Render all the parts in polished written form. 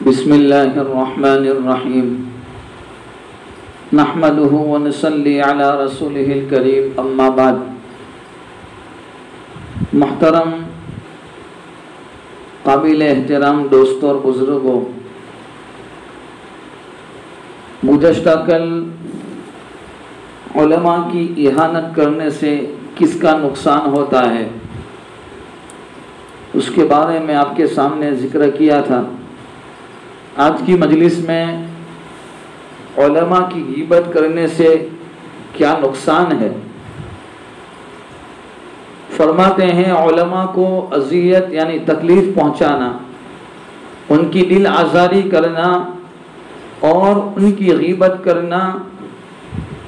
بسم اللہ الرحمن الرحیم نحمده ونصلی علی رسولہ الکریم اما بعد۔ محترم قابل احترام دوستوں اور بزرگوں، گزشتہ کل علماء کی اہانت کرنے سے کس کا نقصان ہوتا ہے اس کے بارے میں آپ کے سامنے ذکر کیا تھا۔ آج کی مجلس میں علماء کی غیبت کرنے سے کیا نقصان ہے، فرماتے ہیں علماء کو اذیت یعنی تکلیف پہنچانا، ان کی دل آزاری کرنا اور ان کی غیبت کرنا،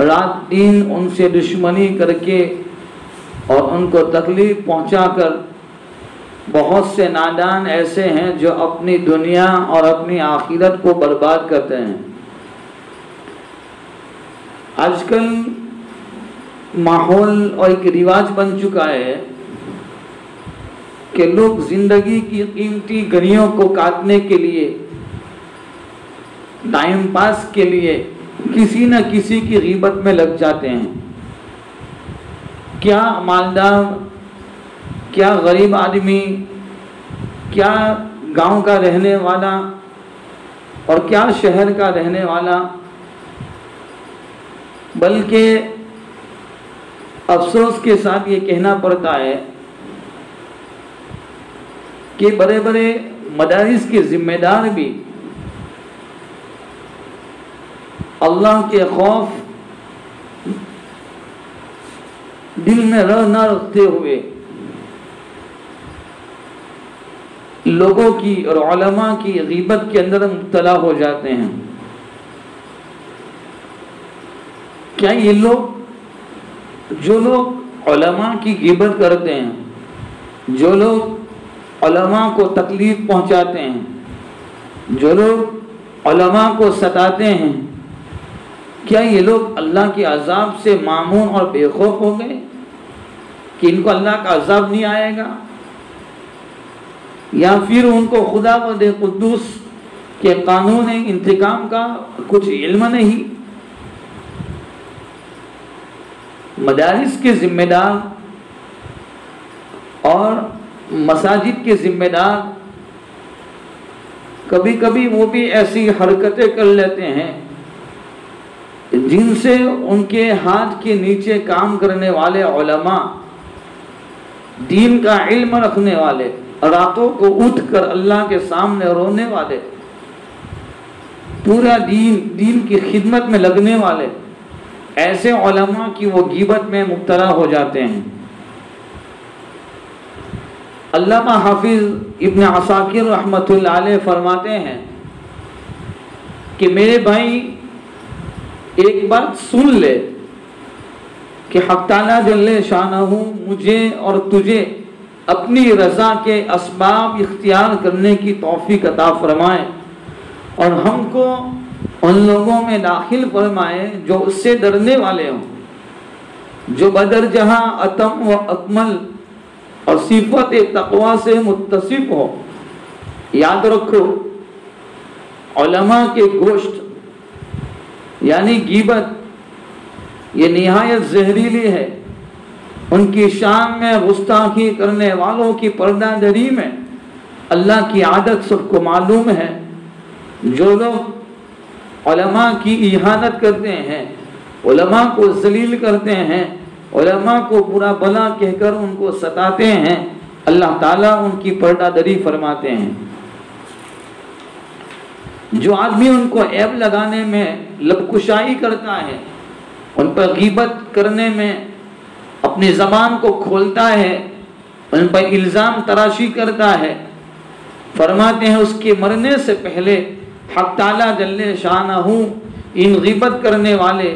رات دن ان سے دشمنی کر کے اور ان کو تکلیف پہنچا کر، بہت سے نادان ایسے ہیں جو اپنی دنیا اور اپنی آخرت کو برباد کرتے ہیں۔ آج کل ماحول اور ایک رواج بن چکا ہے کہ لوگ زندگی کی قیمتی گھڑیوں کو کاٹنے کے لیے، ٹائم پاس کے لیے کسی نہ کسی کی غیبت میں لگ جاتے ہیں۔ کیا مالدار، کیا غریب آدمی، کیا گاؤں کا رہنے والا اور کیا شہر کا رہنے والا، بلکہ افسوس کے ساتھ یہ کہنا پڑتا ہے کہ بڑے بڑے مدارس کے ذمہ دار بھی اللہ کے خوف دل میں نہ رکھتے ہوئے لوگوں کی اور علماء کی غیبت کے اندر مبتلا ہو جاتے ہیں۔ کیا یہ لوگ، جو لوگ علماء کی غیبت کرتے ہیں، جو لوگ علماء کو تکلیف پہنچاتے ہیں، جو لوگ علماء کو ستاتے ہیں، کیا یہ لوگ اللہ کے عذاب سے مامون اور بے خوف ہو گئے کہ ان کو اللہ کا عذاب نہیں آئے گا، یا پھر ان کو خدا بد قدوس کے قانون انتقام کا کچھ علم نہیں؟ مدارس کے ذمہ دار اور مساجد کے ذمہ دار کبھی کبھی وہ بھی ایسی حرکتیں کر لیتے ہیں جن سے ان کے ہاتھ کے نیچے کام کرنے والے علماء، دین کا علم رکھنے والے، راتوں کو اٹھ کر اللہ کے سامنے رونے والے، پورا دین کی خدمت میں لگنے والے، ایسے علماء کی وہ غیبت میں مبتلا ہو جاتے ہیں۔ علامہ حافظ ابن عساکر رحمۃ اللہ علیہ فرماتے ہیں کہ میرے بھائی ایک بات سن لے کہ حق تعالیٰ جل شانہ مجھے اور تجھے اپنی رضا کے اسباب اختیار کرنے کی توفیق عطا فرمائے اور ہم کو ان لوگوں میں داخل فرمائے جو اس سے ڈرنے والے ہوں، جو بدر جہاں اتم و اکمل اور صفت تقوی سے متصف ہو۔ یاد رکھو، علماء کے گوشت یعنی غیبت یہ نہایت زہریلی ہے۔ ان کی شان میں گستاخی کرنے والوں کی پردہ دری میں اللہ کی عادت سب کو معلوم ہے۔ جو لوگ علماء کی اہانت کرتے ہیں، علماء کو ذلیل کرتے ہیں، علماء کو برا بھلا کہہ کر ان کو ستاتے ہیں، اللہ تعالیٰ ان کی پردہ دری فرماتے ہیں۔ جو آدمی ان کو عیب لگانے میں لب کشائی کرتا ہے، ان پر غیبت کرنے میں اپنی زبان کو کھولتا ہے، ان پر الزام تراشی کرتا ہے، فرماتے ہیں اس کے مرنے سے پہلے حق تعالیٰ جل شانہ ان غیبت کرنے والے،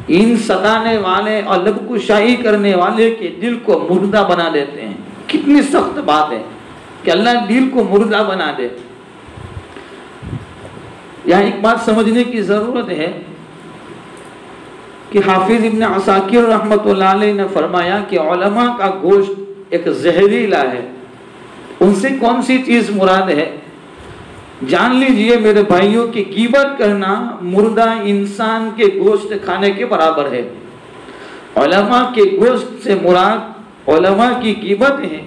ان ستانے والے اور لب کشائی کرنے والے کے دل کو مردہ بنا دیتے ہیں۔ کتنی سخت بات ہے کہ اللہ دل کو مردہ بنا دے۔ یہاں ایک بات سمجھنے کی ضرورت ہے کہ حافظ ابن عساکر رحمۃ اللہ علیہ نے فرمایا کہ علماء کا گوشت ایک زہریلا ہے۔ ان سے کون سی چیز مراد ہے؟ جان لیجئے میرے بھائیوں کہ غیبت کرنا مردہ انسان کے گوشت کھانے کے برابر ہے۔ علماء کے گوشت سے مراد علماء کی غیبت ہے،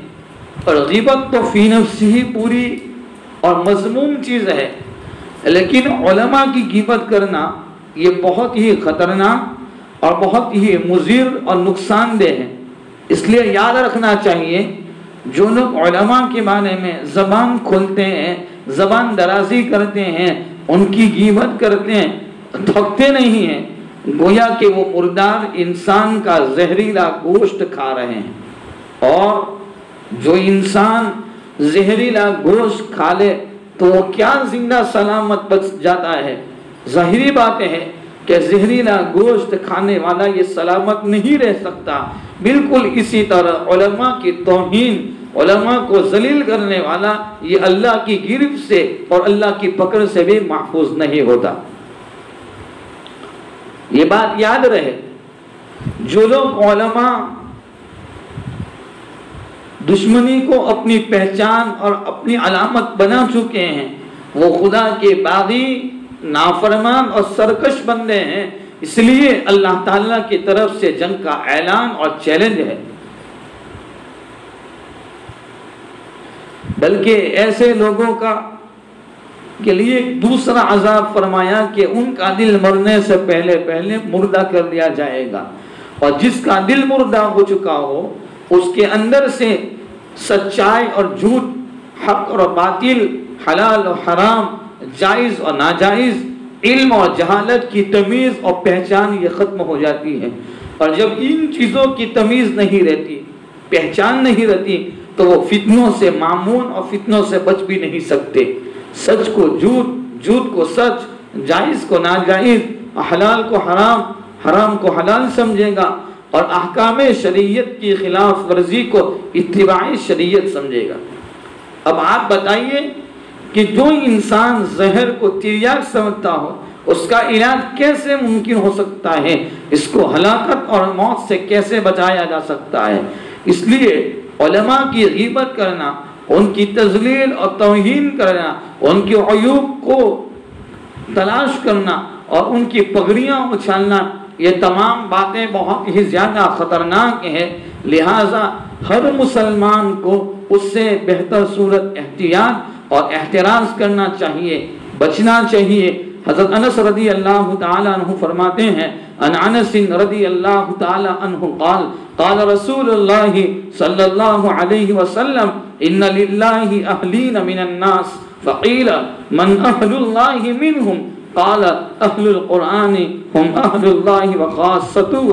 اور غیبت تو فی نفسی ہی پوری اور مذموم چیز ہے، لیکن علماء کی غیبت کرنا یہ بہت ہی خطرناک اور بہت ہی مضر اور نقصان دہ ہے۔ اس لیے یاد رکھنا چاہیے جو لوگ علماء کے بارے میں زبان کھولتے ہیں، زبان درازی کرتے ہیں، ان کی غیبت کرتے ہیں، تھکتے نہیں ہیں، گویا کہ وہ مردار انسان کا زہریلا گوشت کھا رہے ہیں۔ اور جو انسان زہریلا گوشت کھا لے تو وہ کیا زندہ سلامت بچ جاتا ہے؟ ظاہری بات ہے کہ زہریلا گوشت کھانے والا یہ سلامت نہیں رہ سکتا۔ بالکل اسی طرح علماء کی توہین، علماء کو ذلیل کرنے والا یہ اللہ کی گرفت سے اور اللہ کی پکڑ سے بھی محفوظ نہیں ہوتا۔ یہ بات یاد رہے، جو لوگ علماء دشمنی کو اپنی پہچان اور اپنی علامت بنا چکے ہیں، وہ خدا کے باغی، نافرمان اور سرکش بندے ہیں۔ اس لیے اللہ تعالیٰ کی طرف سے جنگ کا اعلان اور چیلنج ہے۔ بلکہ ایسے لوگوں کے لیے دوسرا عذاب فرمایا کہ ان کا دل مرنے سے پہلے مردہ کر دیا جائے گا، اور جس کا دل مردہ ہو چکا ہو اس کے اندر سے سچائی اور جھوٹ، حق اور باطل، حلال اور حرام، جائز اور ناجائز، علم اور جہالت کی تمیز اور پہچان یہ ختم ہو جاتی ہے۔ اور جب ان چیزوں کی تمیز نہیں رہتی، پہچان نہیں رہتی، تو وہ فتنوں سے مامون اور فتنوں سے بچ بھی نہیں سکتے۔ سچ کو جھوٹ، جھوٹ کو سچ، جائز کو ناجائز، حلال کو حرام، حرام کو حلال سمجھے گا، اور احکام شریعت کی خلاف ورزی کو اتباعی شریعت سمجھے گا۔ اب آپ بتائیے کہ جو انسان زہر کو تریاک سمجھتا ہو اس کا علاج کیسے ممکن ہو سکتا ہے؟ اس کو ہلاکت اور موت سے کیسے بچایا جا سکتا ہے؟ اس لیے علماء کی غیبت کرنا، ان کی تذلیل اور توہین کرنا، ان کے عیوب کو تلاش کرنا اور ان کی پگڑیاں اچھالنا، یہ تمام باتیں بہت ہی زیادہ خطرناک ہیں۔ لہٰذا ہر مسلمان کو اس سے بہتر صورت احتیاط اور احتراز کرنا چاہیے، بچنا چاہیے۔ حضرت انس رضی اللہ تعالیٰ عنہ فرماتے ہیں، ان انس رضی اللہ تعالیٰ عنہ قال قال رسول اللہ صلی اللہ علیہ وسلم ان للہ اہلین من الناس فقیل من اہل اللہ منہم قال اہل القرآن ہم اہل اللہ وخاصتہ۔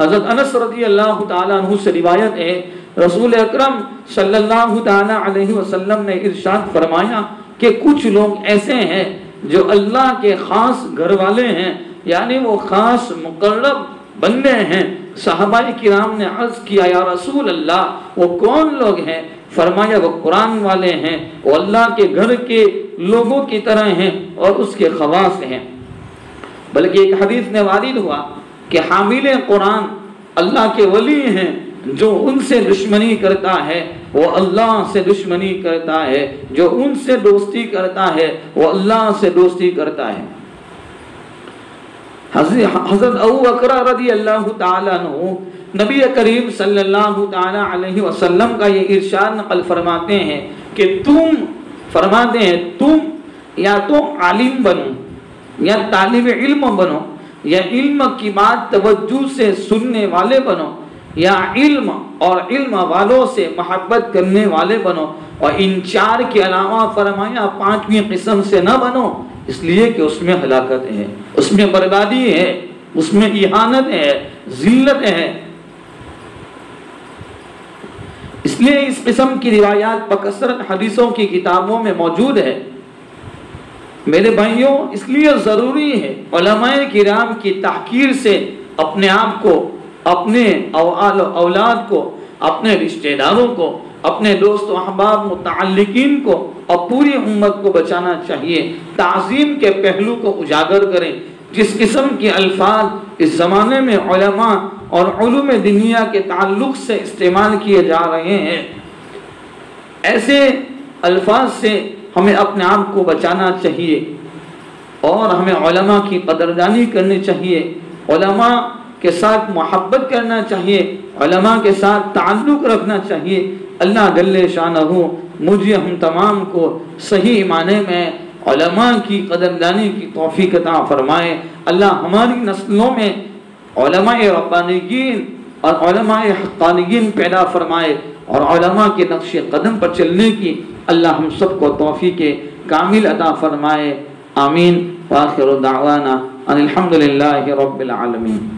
حضرت انس رضی اللہ تعالیٰ عنہ سے روایت ہے، رسول اکرم صلی اللہ تعالیٰ علیہ وسلم نے ارشاد فرمایا کہ کچھ لوگ ایسے ہیں جو اللہ کے خاص گھر والے ہیں، یعنی وہ خاص مقرب بندے ہیں۔ صحابہ کرام نے عرض کیا یا رسول اللہ وہ کون لوگ ہیں؟ فرمایا وہ قرآن والے ہیں، وہ اللہ کے گھر کے لوگوں کی طرح ہیں اور اس کے خواص ہیں۔ بلکہ ایک حدیث میں وارد ہوا کہ حامل قرآن اللہ کے ولی ہیں، جو ان سے دشمنی کرتا ہے وہ اللہ سے دشمنی کرتا ہے، جو ان سے دوستی کرتا ہے وہ اللہ سے دوستی کرتا ہے۔ حضرت ابو بکر رضی اللہ تعالیٰ عنہ نبی کریم صلی اللہ تعالیٰ علیہ وسلم کا یہ ارشاد نقل فرماتے ہیں کہ تم یا تو عالم بنو یا طالب علم بنو یا علم کی بات توجہ سے سننے والے بنو یا علم اور علم والوں سے محبت کرنے والے بنو، اور ان چار کے علاوہ فرمایا پانچویں قسم سے نہ بنو، اس لیے کہ اس میں ہلاکت ہے، اس میں بربادی ہے، اس میں اہانت ہے، ذلت ہے۔ اس لیے اس قسم کی روایات بکثرت حدیثوں کی کتابوں میں موجود ہے۔ میرے بھائیوں، اس لیے ضروری ہے علماء کرام کی تحقیر سے اپنے آپ کو، اپنے اولاد کو، اپنے رشتہ داروں کو، اپنے دوست و احباب متعلقین کو اور پوری امت کو بچانا چاہیے۔ تعظیم کے پہلو کو اجاگر کریں۔ جس قسم کے الفاظ اس زمانے میں علماء اور علوم دنیا کے تعلق سے استعمال کیے جا رہے ہیں، ایسے الفاظ سے ہمیں اپنے آپ کو بچانا چاہیے اور ہمیں علماء کی قدردانی کرنی چاہیے، علماء کے ساتھ محبت کرنا چاہیے، علماء کے ساتھ تعلق رکھنا چاہیے۔ اللہ جل شانہ مجھے ہم تمام کو صحیح معنی میں علماء کی قدردانی کی توفیق عطا فرمائے۔ اللہ ہماری نسلوں میں علماء ربانیین اور علماء حقانیین پیدا فرمائے اور علماء کے نقش قدم پر چلنے کی اللہ ہم سب کو توفیق کامل عطا فرمائے۔ آمین۔ وآخر دعوانا ان الحمد للہ رب العالمین۔